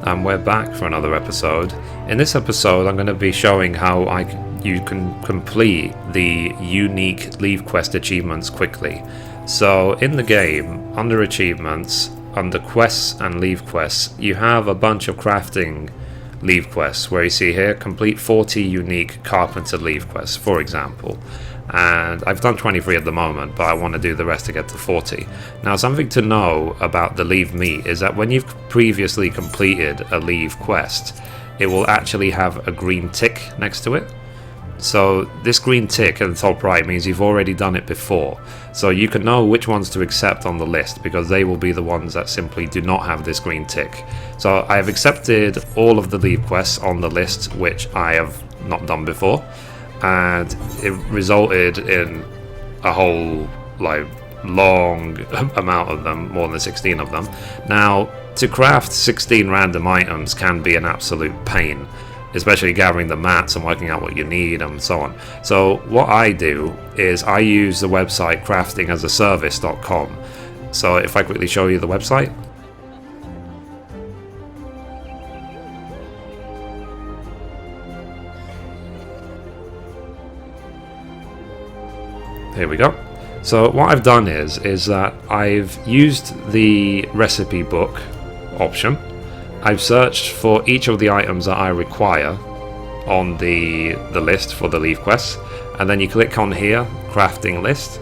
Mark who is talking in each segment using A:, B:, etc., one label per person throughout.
A: and we're back for another episode. In this episode I'm going to be showing how you can complete the unique Levequest achievements quickly. So in the game, under achievements, under quests and Levequests, you have a bunch of crafting Levequests where you see here, complete 40 unique Carpenter Levequests, for example. And I've done 23 at the moment, but I want to do the rest to get to 40. Now, something to know about the Leve meat is that when you've previously completed a Leve quest, it will actually have a green tick next to it. So this green tick at the top right means you've already done it before. So you can know which ones to accept on the list, because they will be the ones that simply do not have this green tick. So I have accepted all of the Leve quests on the list which I have not done before, and it resulted in a whole long amount of them, more than 16 of them. Now, to craft 16 random items can be an absolute pain, especially gathering the mats and working out what you need and so on. So what I do is I use the website craftingasaservice.com. So if I quickly show you the website. Here we go. So what I've done is that I've used the recipe book option. I've searched for each of the items that I require on the list for the Leve quests, and then you click on here, crafting list,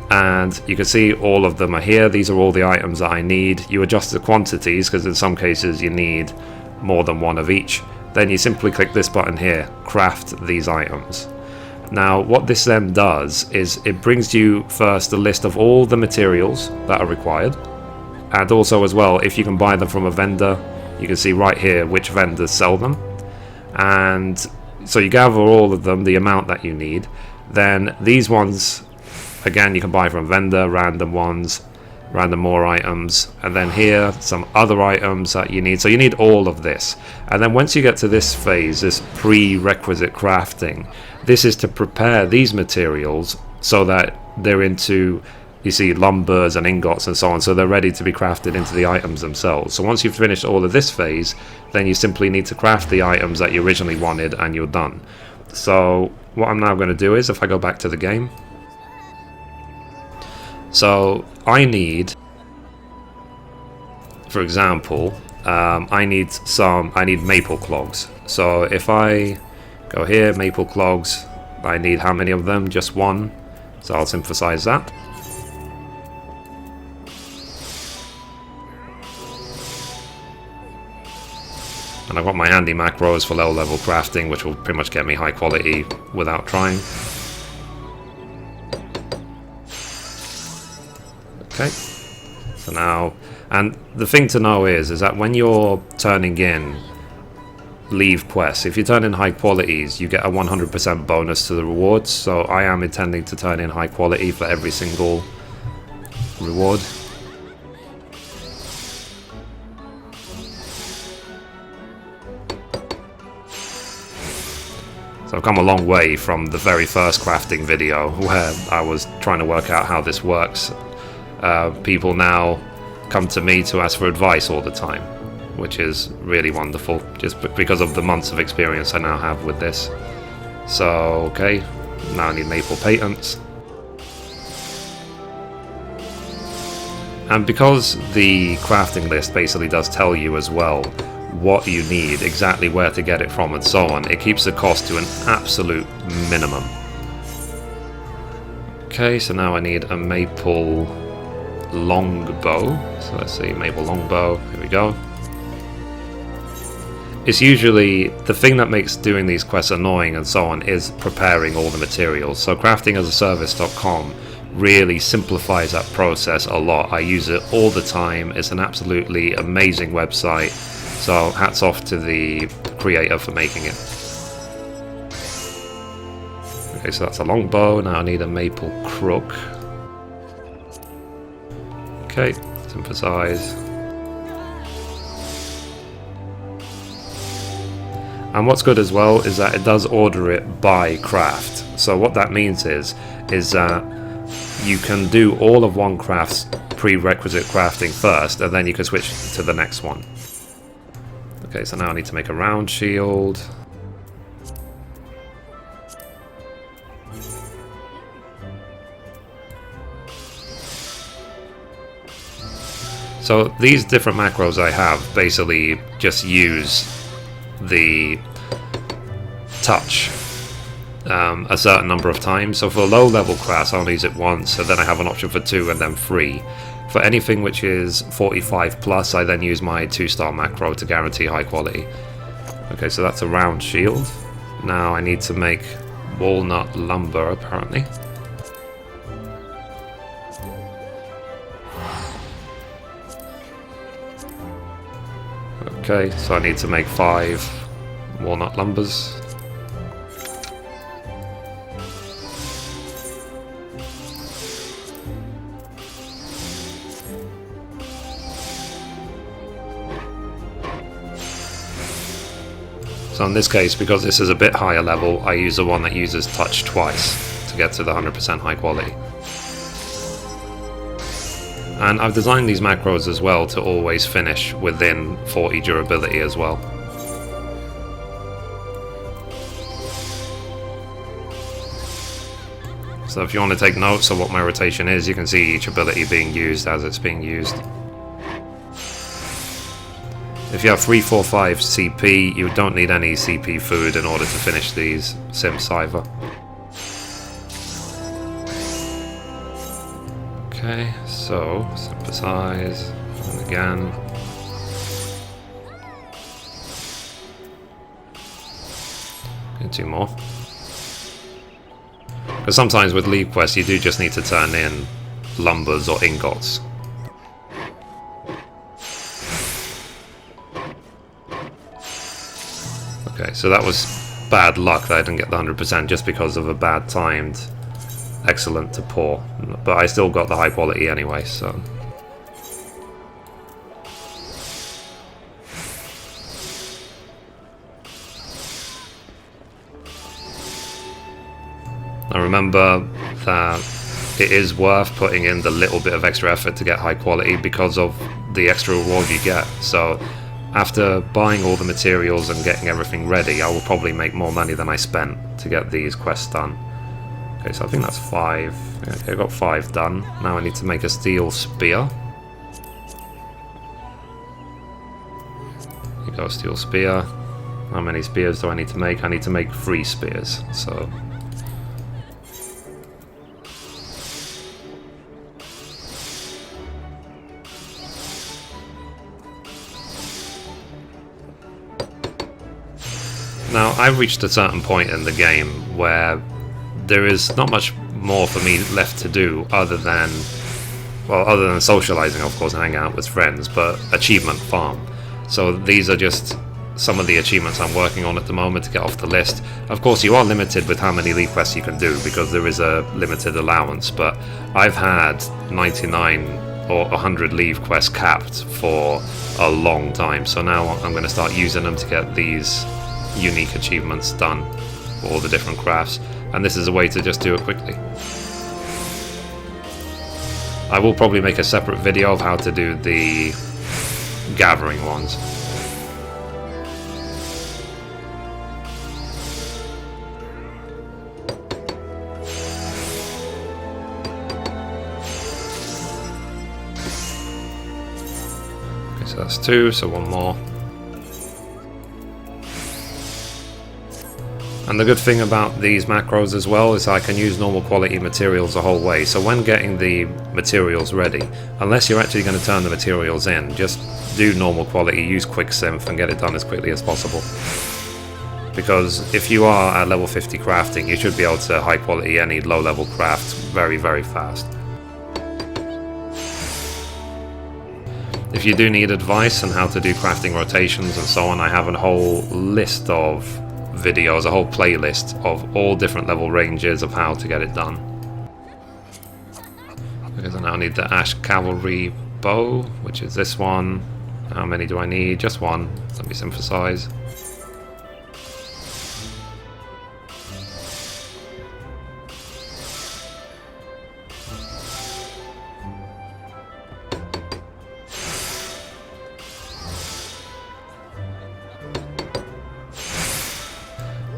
A: and you can see all of them are here. These are all the items that I need. You adjust the quantities because in some cases you need more than one of each. Then you simply click this button here, craft these items. Now what this then does is it brings you first a list of all the materials that are required, and also as well, if you can buy them from a vendor, you can see right here which vendors sell them. And so you gather all of them, the amount that you need. Then these ones, again, you can buy from vendor, random ones, random more items, and then here some other items that you need. So you need all of this. And then once you get to this phase, this prerequisite crafting, this is to prepare these materials so that they're into, you see, lumbers and ingots and so on, so they're ready to be crafted into the items themselves. So once you've finished all of this phase, then you simply need to craft the items that you originally wanted and you're done. So what I'm now going to do is, if I go back to the game, so I need, for example, I need maple clogs. So if I go here, maple clogs, I need how many of them? Just one. So I'll synthesize that. And I've got my handy macros for low level crafting, which will pretty much get me high quality without trying. Okay, so now, and the thing to know is that when you're turning in Leve quests, if you turn in high qualities, you get a 100% bonus to the rewards. So I am intending to turn in high quality for every single reward. So I've come a long way from the very first crafting video where I was trying to work out how this works. People now come to me to ask for advice all the time, which is really wonderful, just because of the months of experience I now have with this. So, okay, now I need maple patents. And because the crafting list basically does tell you as well what you need, exactly where to get it from and so on, it keeps the cost to an absolute minimum. Okay, so now I need a maple longbow. So let's see, maple longbow, here we go. It's usually the thing that makes doing these quests annoying and so on is preparing all the materials. So craftingasaservice.com really simplifies that process a lot. I use it all the time. It's an absolutely amazing website. So hats off to the creator for making it. Okay, so that's a longbow. Now I need a maple crook. Okay, synthesize. And what's good as well is that it does order it by craft. So what that means is that you can do all of one craft's prerequisite crafting first, and then you can switch to the next one. Okay, so now I need to make a round shield. So these different macros I have basically just use the touch a certain number of times. So for low level class I'll use it once, and then I have an option for 2 and then 3. For anything which is 45 plus I then use my 2-star macro to guarantee high quality. Okay, so that's a round shield. Now I need to make walnut lumber apparently. Okay, so I need to make 5 walnut lumbers. So in this case, because this is a bit higher level, I use the one that uses touch twice to get to the 100% high quality. And I've designed these macros as well to always finish within 40 durability as well. So if you want to take notes of what my rotation is, you can see each ability being used as it's being used. If you have 3, 4, 5 CP, you don't need any CP food in order to finish these Sims either. Okay, so synthesize, and again. And 2 more. Because sometimes with Levequests you do just need to turn in lumbers or ingots. Okay, so that was bad luck that I didn't get the 100% just because of a bad timed excellent to poor, but I still got the high quality anyway, so. I remember that it is worth putting in the little bit of extra effort to get high quality because of the extra reward you get. So after buying all the materials and getting everything ready, I will probably make more money than I spent to get these quests done. Okay, so I think that's 5. Okay, I got 5 done. Now I need to make a steel spear. Here you go, steel spear. How many spears do I need to make? I need to make 3 spears, so. Now, I've reached a certain point in the game where there is not much more for me left to do other than socializing, of course, and hanging out with friends, but achievement farm. So these are just some of the achievements I'm working on at the moment to get off the list. Of course, you are limited with how many Levequests you can do because there is a limited allowance, but I've had 99 or 100 Levequests capped for a long time, so now I'm going to start using them to get these unique achievements done for all the different crafts, and this is a way to just do it quickly. I will probably make a separate video of how to do the gathering ones. Okay, so that's 2, so 1 more. And the good thing about these macros as well is I can use normal quality materials the whole way. So when getting the materials ready, unless you're actually going to turn the materials in, just do normal quality, use quick synth and get it done as quickly as possible. Because if you are at level 50 crafting, you should be able to high quality any low level craft very, very fast. If you do need advice on how to do crafting rotations and so on, I have a whole list of videos, a whole playlist of all different level ranges of how to get it done. Because I now need the Ash Cavalry bow, which is this one. How many do I need? Just 1. Let me synthesize.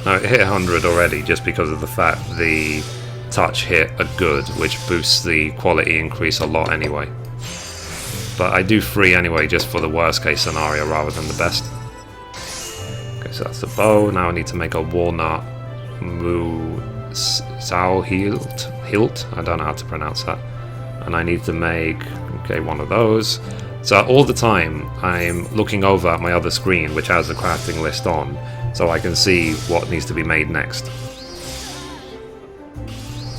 A: Now it hit 100 already just because of the fact the touch hit a good, which boosts the quality increase a lot anyway. But I do 3 anyway just for the worst case scenario rather than the best. Okay, so that's the bow. Now I need to make a walnut Sao hilt. I don't know how to pronounce that. And I need to make, okay, one of those. So all the time I'm looking over at my other screen, which has the crafting list on, so I can see what needs to be made next.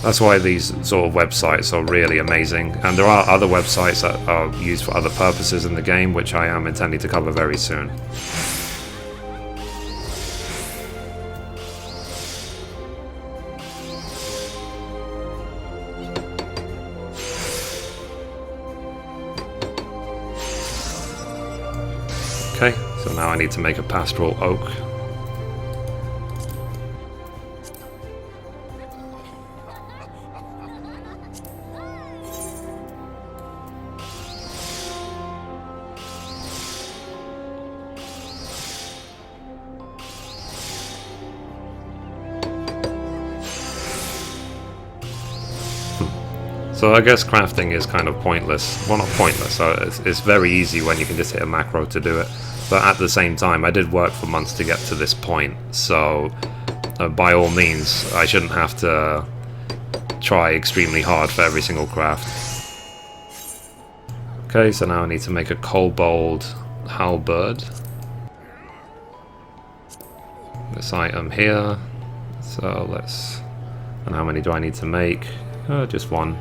A: That's why these sort of websites are really amazing, and there are other websites that are used for other purposes in the game, which I am intending to cover very soon. Okay, so now I need to make a pastoral oak. So I guess crafting is kind of pointless. Well, not pointless, it's very easy when you can just hit a macro to do it. But at the same time, I did work for months to get to this point, so by all means, I shouldn't have to try extremely hard for every single craft. Okay, so now I need to make a kobold halberd. This item here. So let's... And how many do I need to make? Just one.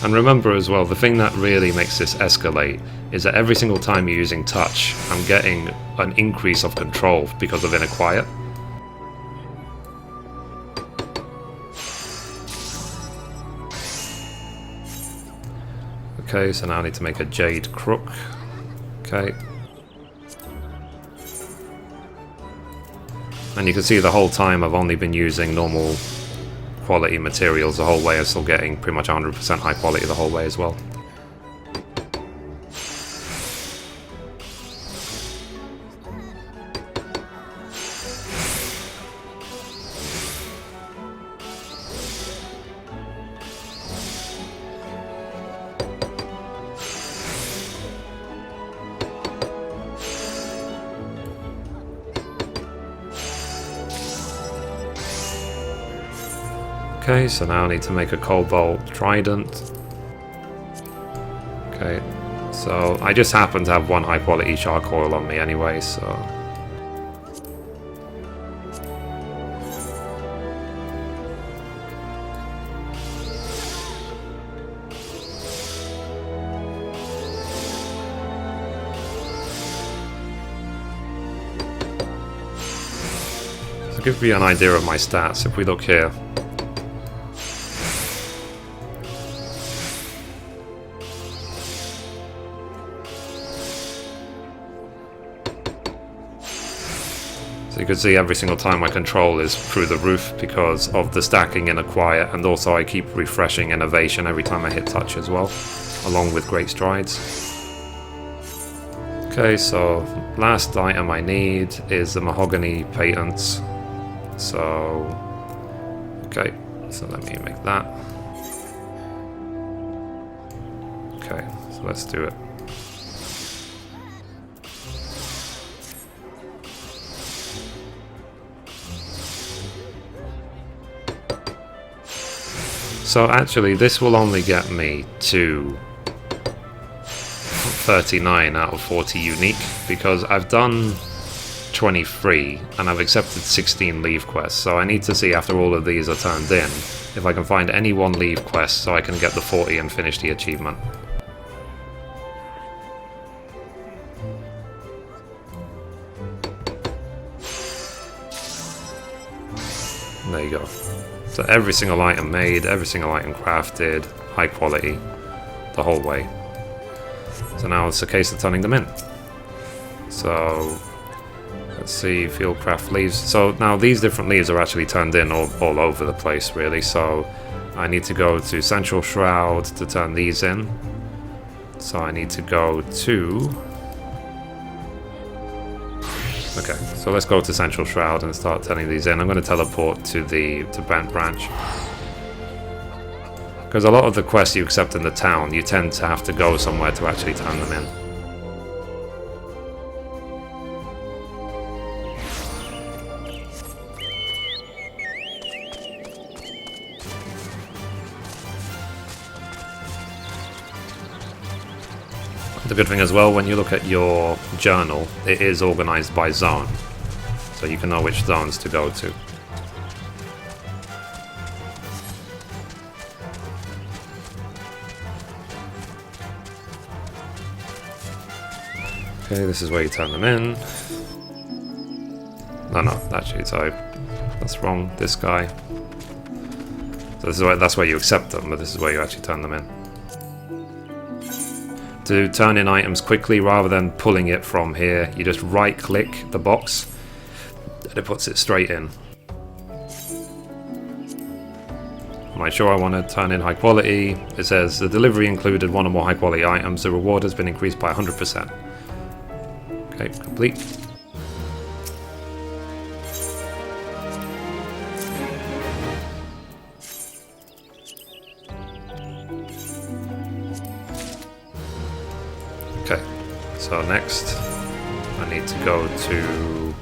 A: And remember as well, the thing that really makes this escalate is that every single time you're using touch, I'm getting an increase of control because of Inner Quiet. Okay, so now I need to make a jade crook. Okay. And you can see the whole time I've only been using normal quality materials the whole way. I'm still getting pretty much 100% high quality the whole way as well. Okay, so now I need to make a cobalt trident. Okay, so I just happen to have one high quality charcoal on me anyway, so... To give you an idea of my stats, if we look here, so you can see every single time my control is through the roof because of the stacking Inner Quiet, and also I keep refreshing innovation every time I hit touch as well, along with great strides. Okay, so last item I need is the mahogany patents. So, okay, so let me make that. Okay, so let's do it. So actually this will only get me to 39 out of 40 unique, because I've done 23 and I've accepted 16 Leve quests, so I need to see after all of these are turned in if I can find any one Leve quest so I can get the 40 and finish the achievement. There you go. So every single item made, every single item crafted, high quality. the whole way. So now it's a case of turning them in. So let's see, Fieldcraft leaves. So now these different leaves are actually turned in all over the place, really. So I need to go to Central Shroud to turn these in. So I need to go to... Okay, so let's go to Central Shroud and start turning these in. I'm going to teleport to Bent Branch. Because a lot of the quests you accept in the town, you tend to have to go somewhere to actually turn them in. The good thing as well, when you look at your journal, it is organized by zone, so you can know which zones to go to. Okay, this is where you turn them in. No, actually, sorry, that's wrong. This guy. So this is that's where you accept them, but this is where you actually turn them in. To turn in items quickly, rather than pulling it from here, you just right-click the box, and it puts it straight in. Am I sure I want to turn in high quality? It says the delivery included one or more high-quality items. The reward has been increased by 100%. Okay, complete. Okay, so next I need to go to...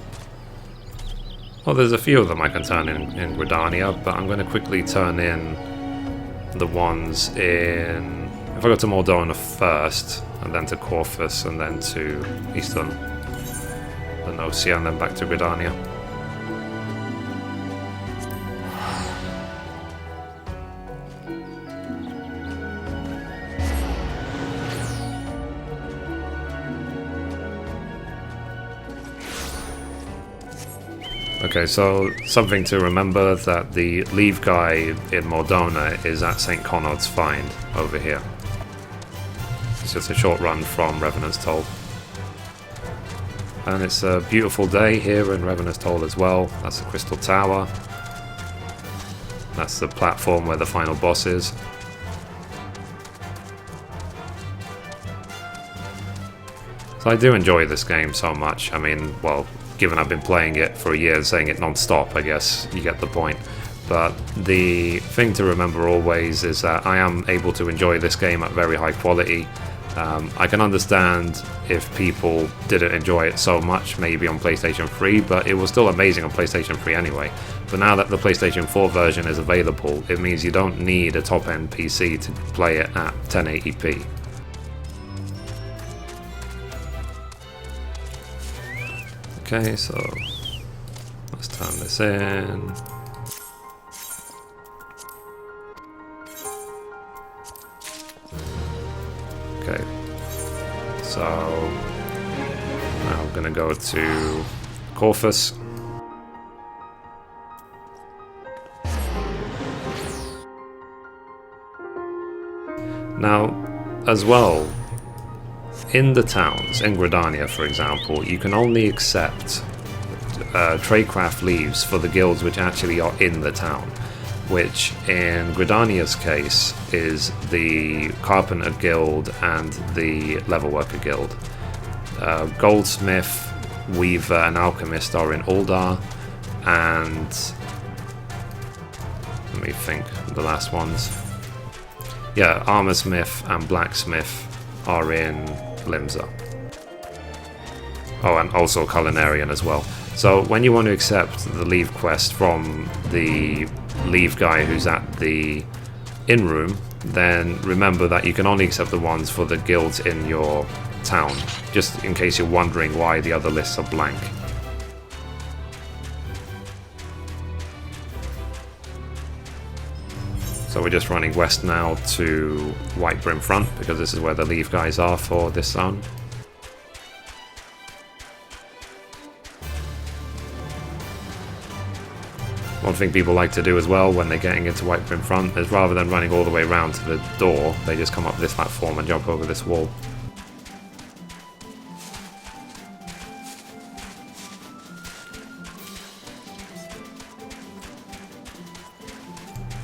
A: Well, there's a few of them I can turn in Gridania, but I'm going to quickly turn in the ones in... If I go to Mordona first, and then to Corfus, and then to Eastern Osia, and then back to Gridania. Okay, so something to remember, that the Leve guy in Mordona is at St. Conod's Find over here. It's just a short run from Revenant's Toll. And it's a beautiful day here in Revenant's Toll as well. That's the Crystal Tower. That's the platform where the final boss is. So I do enjoy this game so much. I mean, well, given I've been playing it for a year, saying it non-stop, I guess you get the point. But the thing to remember always is that I am able to enjoy this game at very high quality. I can understand if people didn't enjoy it so much, maybe on PlayStation 3, but it was still amazing on PlayStation 3 anyway. But now that the PlayStation 4 version is available, it means you don't need a top-end PC to play it at 1080p. Okay, so let's turn this in. Okay, so now I'm gonna go to Corfus. Now, as well, in the towns, in Gridania for example, you can only accept tradecraft leaves for the guilds which actually are in the town, which in Gridania's case is the Carpenter Guild and the Levelworker Guild. Goldsmith, Weaver and Alchemist are in Uldar, and let me think, the last ones. Yeah, Armorsmith and Blacksmith are in Limsa. Oh, and also Culinarian as well. So when you want to accept the Leve quest from the Leve guy who's at the inn room, then remember that you can only accept the ones for the guilds in your town, just in case you're wondering why the other lists are blank. So we're just running west now to White Brim Front, because this is where the Leve guys are for this zone. One thing people like to do as well when they're getting into Whiteprint Front is rather than running all the way around to the door, they just come up this platform and jump over this wall.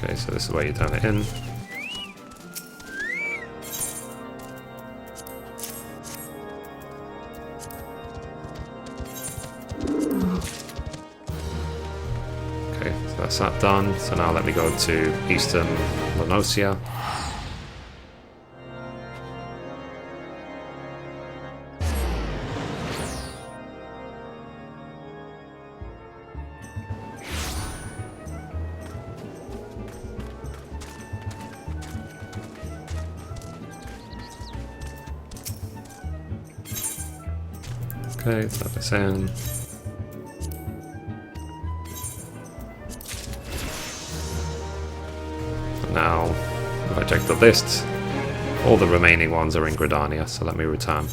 A: Okay, so this is where you turn it in. Okay, so that's that done. So now let me go to Eastern Lenosia. Okay, let's let this in. Now, if I check the list, all the remaining ones are in Gridania, so let me return.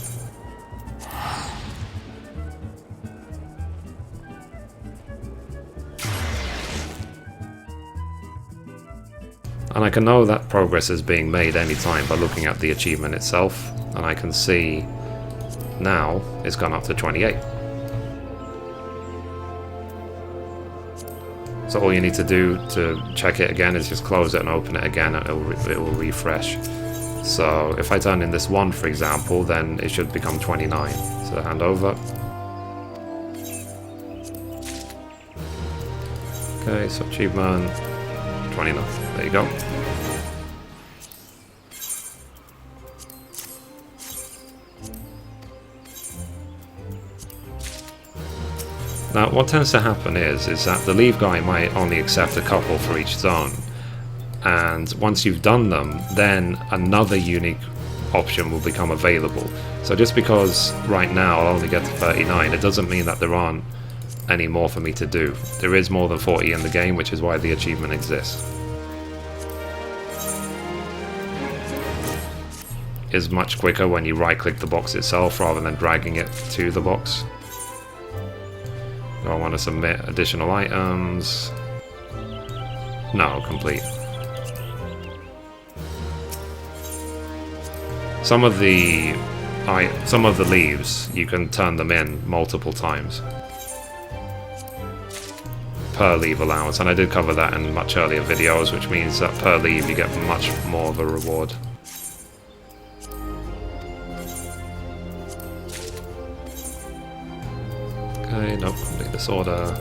A: And I can know that progress is being made anytime by looking at the achievement itself, and I can see now it's gone up to 28. So all you need to do to check it again is just close it and open it again, and it will refresh. So if I turn in this 1, for example, then it should become 29. So hand over. Okay, so achievement 29. There you go. Now, what tends to happen is that the Leve guy might only accept a couple for each zone, and once you've done them, then another unique option will become available. So just because right now I'll only get to 39, it doesn't mean that there aren't any more for me to do. There is more than 40 in the game, which is why the achievement exists. It's much quicker when you right-click the box itself rather than dragging it to the box. Do I want to submit additional items? No, complete. Some of the leaves, you can turn them in multiple times per leave allowance, and I did cover that in much earlier videos, which means that per leave you get much more of a reward. Okay, nope, complete this order.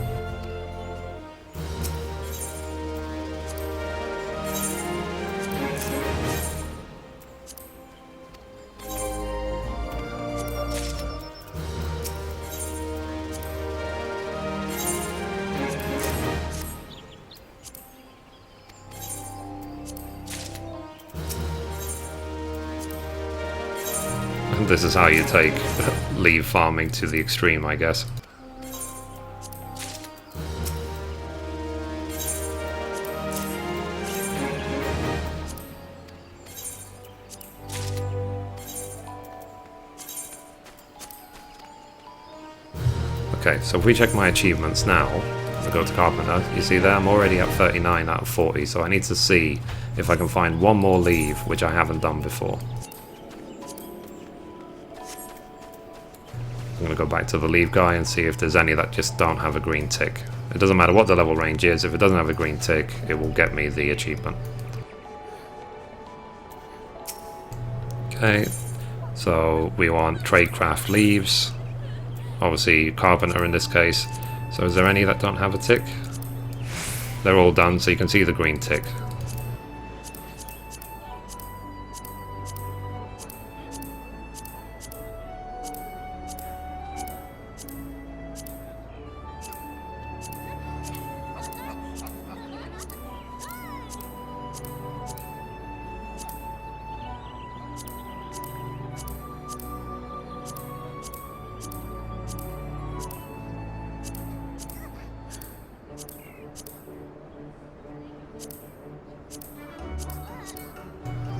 A: And this is how you take leave farming to the extreme, I guess. Okay, so if we check my achievements now, I go to Carpenter, you see there I'm already at 39 out of 40, so I need to see if I can find one more leave, which I haven't done before. I'm going to go back to the leave guy and see if there's any that just don't have a green tick. It doesn't matter what the level range is, if it doesn't have a green tick, it will get me the achievement. Okay, so we want Tradecraft Leves. Obviously Carpenter in this case. So is there any that don't have a tick? They're all done, so you can see the green tick.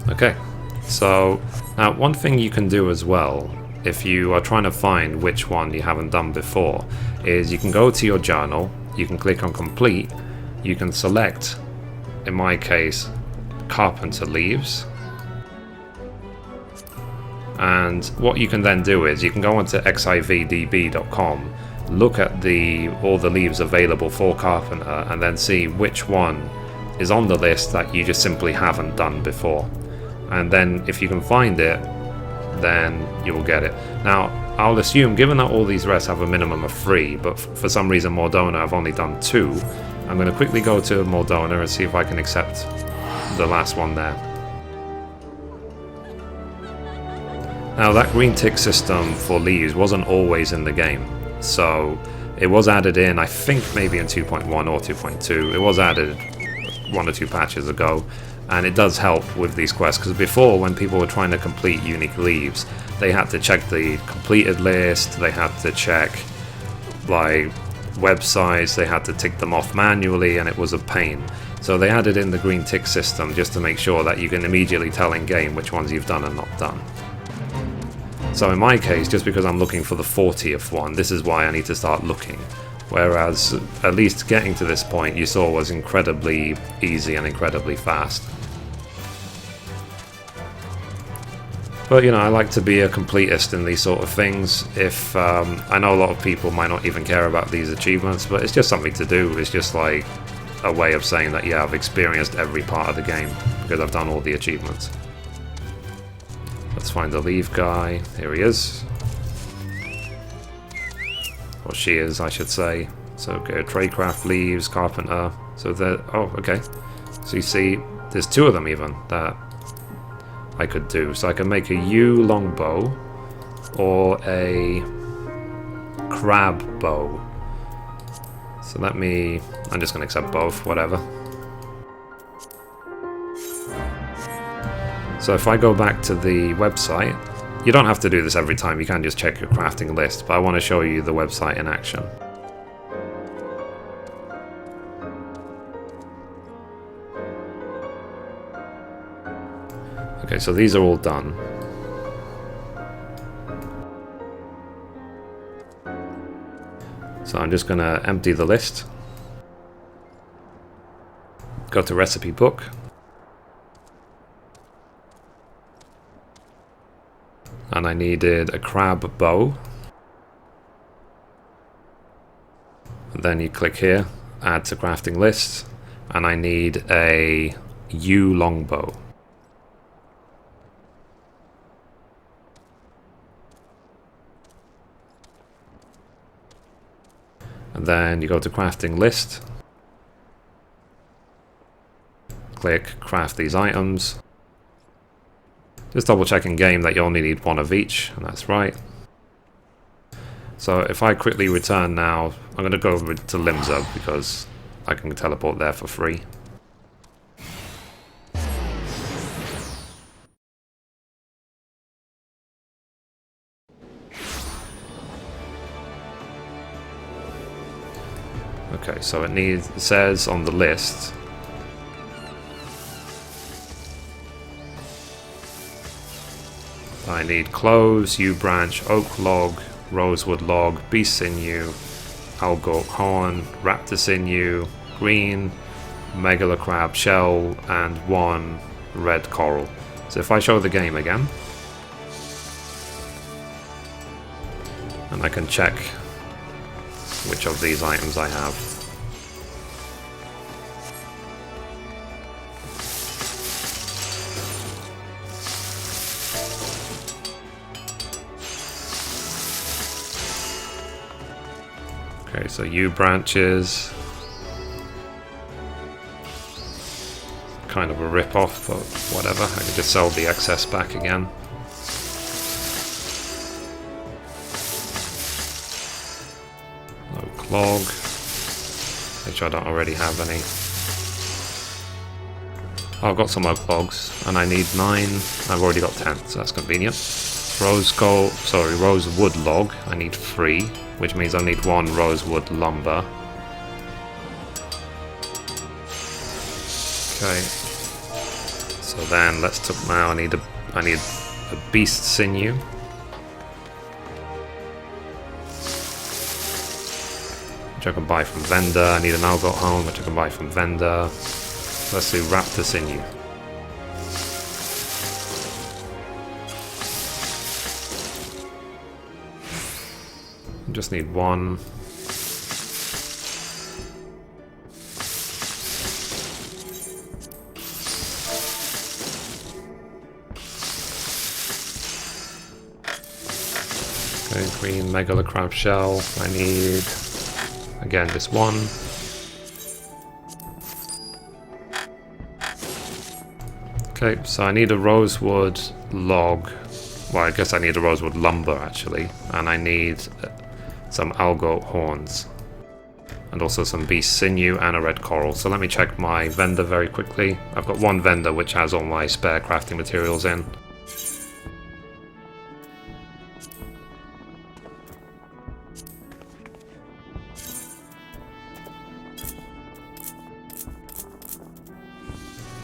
A: Okay, so now one thing you can do as well, if you are trying to find which one you haven't done before, is you can go to your journal, you can click on complete, you can select, in my case, Carpenter Leves. And what you can then do is you can go onto xivdb.com, look at all the leaves available for Carpenter, and then see which one is on the list that you just simply haven't done before. And then if you can find it, then you will get it. Now, I'll assume, given that all these rests have a minimum of 3, but for some reason Mordona I've only done 2, I'm going to quickly go to Mordona and see if I can accept the last one there. Now, that green tick system for Leves wasn't always in the game, so it was added in, I think maybe in 2.1 or 2.2. It was added 1 or 2 patches ago, and it does help with these quests, because before, when people were trying to complete unique Leves, they had to check the completed list, they had to check like websites, they had to tick them off manually, and it was a pain. So they added in the green tick system just to make sure that you can immediately tell in game which ones you've done and not done. So in my case, just because I'm looking for the 40th one, this is why I need to start looking. Whereas, at least getting to this point, you saw was incredibly easy and incredibly fast. But, you know, I like to be a completist in these sort of things. If I know a lot of people might not even care about these achievements, but it's just something to do. It's just like a way of saying that, yeah, I've experienced every part of the game, because I've done all the achievements. Let's find the Leve guy. Here he is. Or she is, I should say. So go Tradecraft, Leves, Carpenter. So there. Oh, okay. So you see, there's 2 of them even that I could do. So I can make a yew longbow or a crab bow. So I'm just going to accept both, whatever. So if I go back to the website, you don't have to do this every time, you can just check your crafting list, but I want to show you the website in action. Okay, so these are all done. So I'm just going to empty the list. Go to recipe book. And I needed a crab bow. And then you click here, add to crafting list, and I need a yew longbow. And then you go to crafting list, click craft these items. Just double check in game that you only need 1 of each, and that's right. So if I quickly return now, I'm going to go over to Limsa because I can teleport there for free. Okay, so it says on the list I need cloves, yew branch, oak log, rosewood log, beast sinew, algork horn, raptor sinew, green, megala crab shell, and 1 red coral. So if I show the game again, and I can check which of these items I have. Okay, so yew branches, kind of a rip-off, but whatever, I can just sell the excess back again. Oak log, which I don't already have any. Oh, I've got some oak logs, and I need 9, I've already got 10, so that's convenient. Rosewood log, I need 3, which means I need 1 rosewood lumber. Okay. So then now I need a beast sinew. Which which I can buy from vendor. I need an algot horn, which I can buy from vendor. Let's do raptor sinew. Just need one. Okay, green megalocrab shell. I need, again, this one. Okay, so I need a rosewood log. Well, I guess I need a rosewood lumber, actually. And I need some algot horns. And also some beast sinew and a red coral. So let me check my vendor very quickly. I've got one vendor which has all my spare crafting materials in.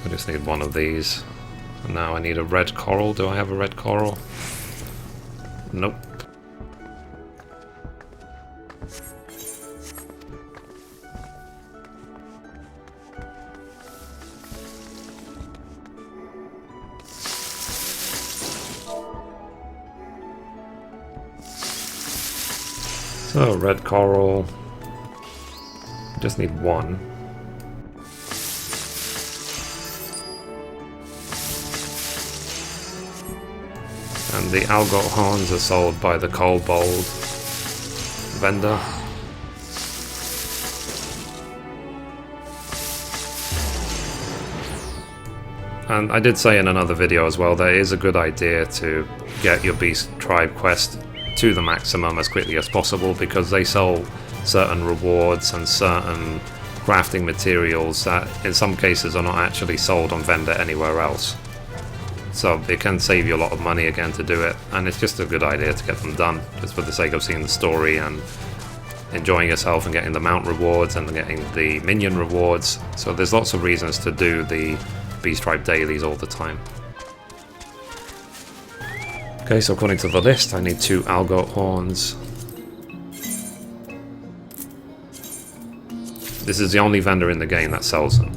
A: I just need one of these. And now I need a red coral. Do I have a red coral? Nope. So, red coral. Just need one. And the algot horns are sold by the kobold vendor. And I did say in another video as well, that it is a good idea to get your beast tribe quest to the maximum as quickly as possible, because they sell certain rewards and certain crafting materials that in some cases are not actually sold on vendor anywhere else. So it can save you a lot of money again to do it, and it's just a good idea to get them done, just for the sake of seeing the story and enjoying yourself and getting the mount rewards and getting the minion rewards. So there's lots of reasons to do the beast tribe dailies all the time. Okay, so according to the list, I need 2 algot horns. This is the only vendor in the game that sells them.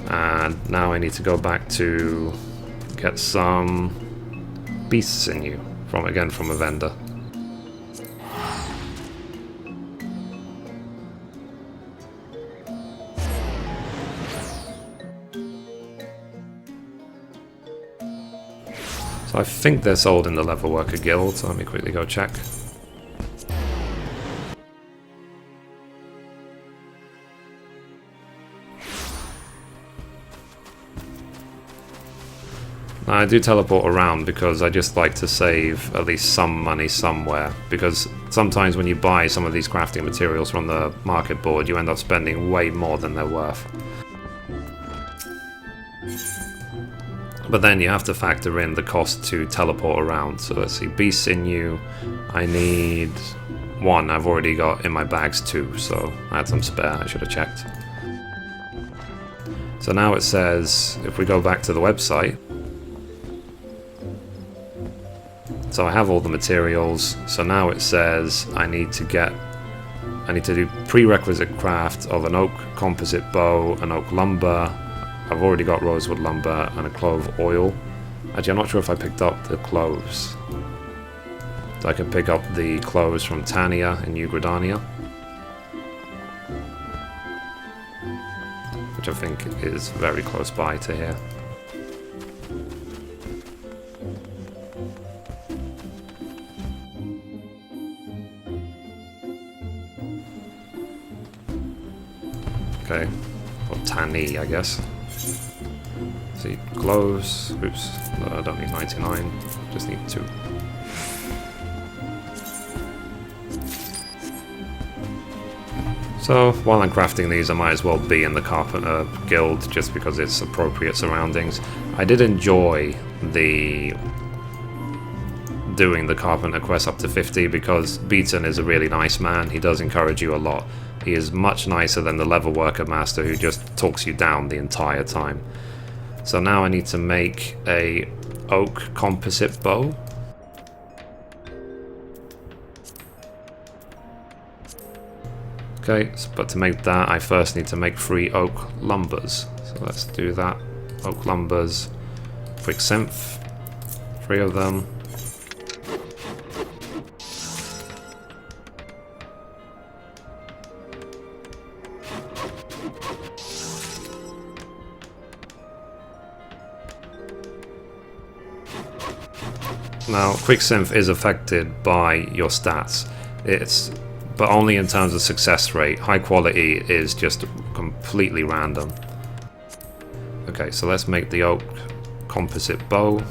A: And now I need to go back to get some beast sinew from a vendor. So I think they're sold in the Level Worker Guild, so let me quickly go check. I do teleport around because I just like to save at least some money somewhere, because sometimes when you buy some of these crafting materials from the market board, you end up spending way more than they're worth. But then you have to factor in the cost to teleport around. So let's see, beast sinew, I need 1. I've already got in my bags 2, so I had some spare, I should have checked. So now it says, if we go back to the website, so I have all the materials, so now it says I need to do prerequisite craft of an oak composite bow, an oak lumber. I've already got rosewood lumber and a clove oil. Actually, I'm not sure if I picked up the cloves. So I can pick up the cloves from Tania in New Gridania, which I think is very close by to here. Okay, or Tani, I guess. See, cloves. Oops, no, I don't need 99. Just need 2. So while I'm crafting these, I might as well be in the Carpenter Guild just because it's appropriate surroundings. I did enjoy doing the Carpenter quest up to 50 because Beaton is a really nice man. He does encourage you a lot. He is much nicer than the level worker master who just talks you down the entire time. So now I need to make a oak composite bow. Okay, but to make that I first need to make 3 oak lumbers. So let's do that. Oak lumbers, quick synth, 3 of them. Now, quicksynth is affected by your stats. But only in terms of success rate. High quality is just completely random. Okay, so let's make the oak composite bow.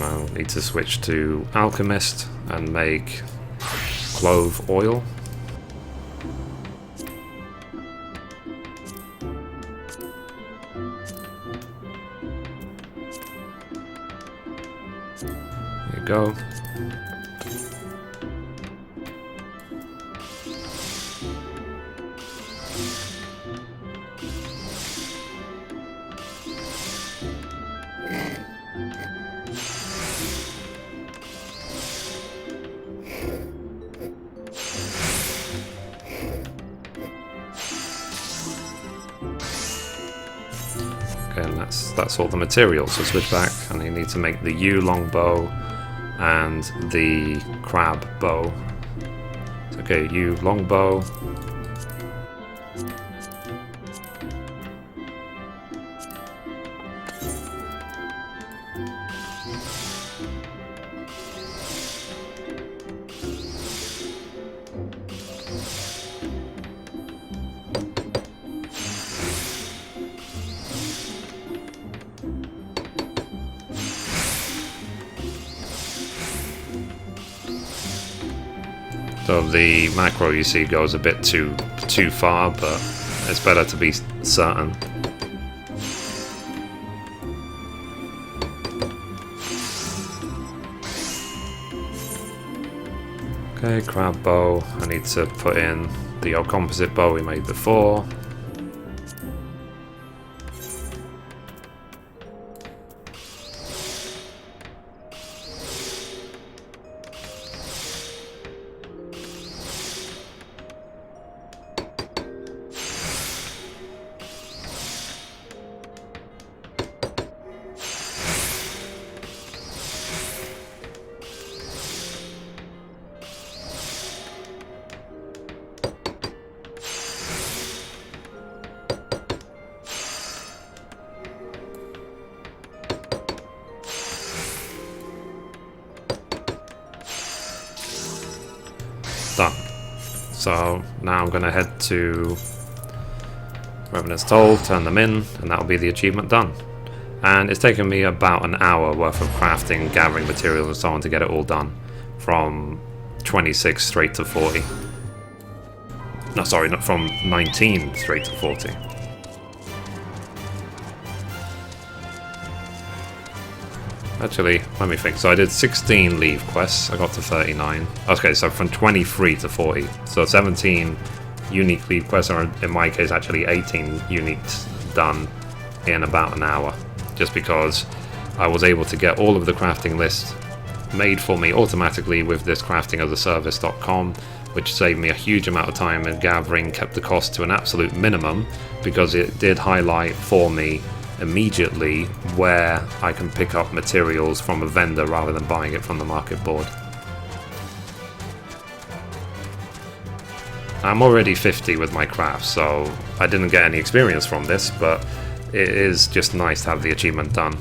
A: I'll need to switch to alchemist and make clove oil. There you go. And that's all the materials. So switch back, and you need to make the yew longbow and the crab bow. Okay, yew longbow. So the macro you see goes a bit too far, but it's better to be certain. Okay, crab bow. I need to put in the old composite bow we made before. Done. So now I'm going to head to Revenant's Toll, turn them in, and that'll be the achievement done. And it's taken me about an hour worth of crafting, gathering materials and so on to get it all done. From 26 straight to 40. No, sorry, not from 19 straight to 40. Actually, let me think. So I did 16 leave quests, I got to 39. Okay, so from 23 to 40. So 17 unique leave quests, or in my case actually 18 uniques done in about an hour. Just because I was able to get all of the crafting lists made for me automatically with this craftingasaservice.com, which saved me a huge amount of time in gathering, kept the cost to an absolute minimum, because it did highlight for me immediately where I can pick up materials from a vendor rather than buying it from the market board. I'm already 50 with my crafts, so I didn't get any experience from this, but it is just nice to have the achievement done.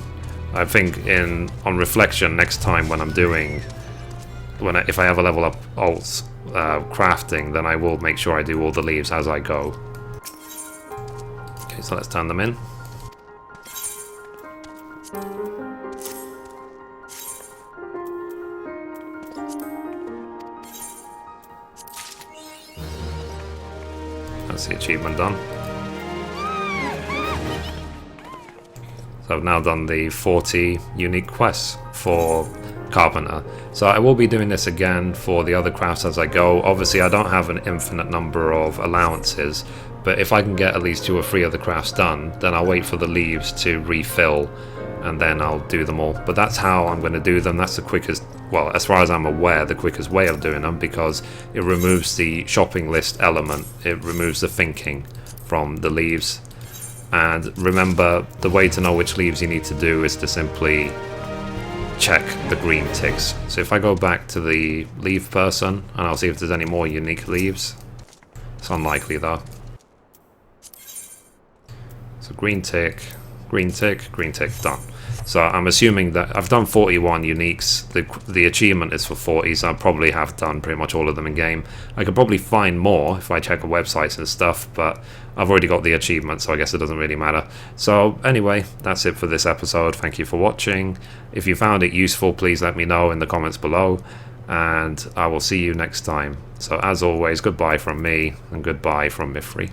A: I think on reflection, next time when I'm doing, if I ever level up alts crafting, then I will make sure I do all the leaves as I go. Okay, so let's turn them in. That's the achievement done. So I've now done the 40 unique quests for Carpenter. So I will be doing this again for the other crafts as I go. Obviously I don't have an infinite number of allowances, but if I can get at least 2 or 3 of the crafts done, then I'll wait for the leaves to refill and then I'll do them all. But that's how I'm going to do them. That's the quickest, well, as far as I'm aware, the quickest way of doing them, because it removes the shopping list element. It removes the thinking from the leaves. And remember, the way to know which leaves you need to do is to simply check the green ticks. So if I go back to the leaf person, and I'll see if there's any more unique leaves. It's unlikely though. So green tick, green tick, green tick, done. So I'm assuming that I've done 41 uniques. The achievement is for 40, so I probably have done pretty much all of them in game. I could probably find more if I check on websites and stuff, but I've already got the achievement, so I guess it doesn't really matter. So anyway, that's it for this episode. Thank you for watching. If you found it useful, please let me know in the comments below, and I will see you next time. So as always, goodbye from me, and goodbye from Mithrie.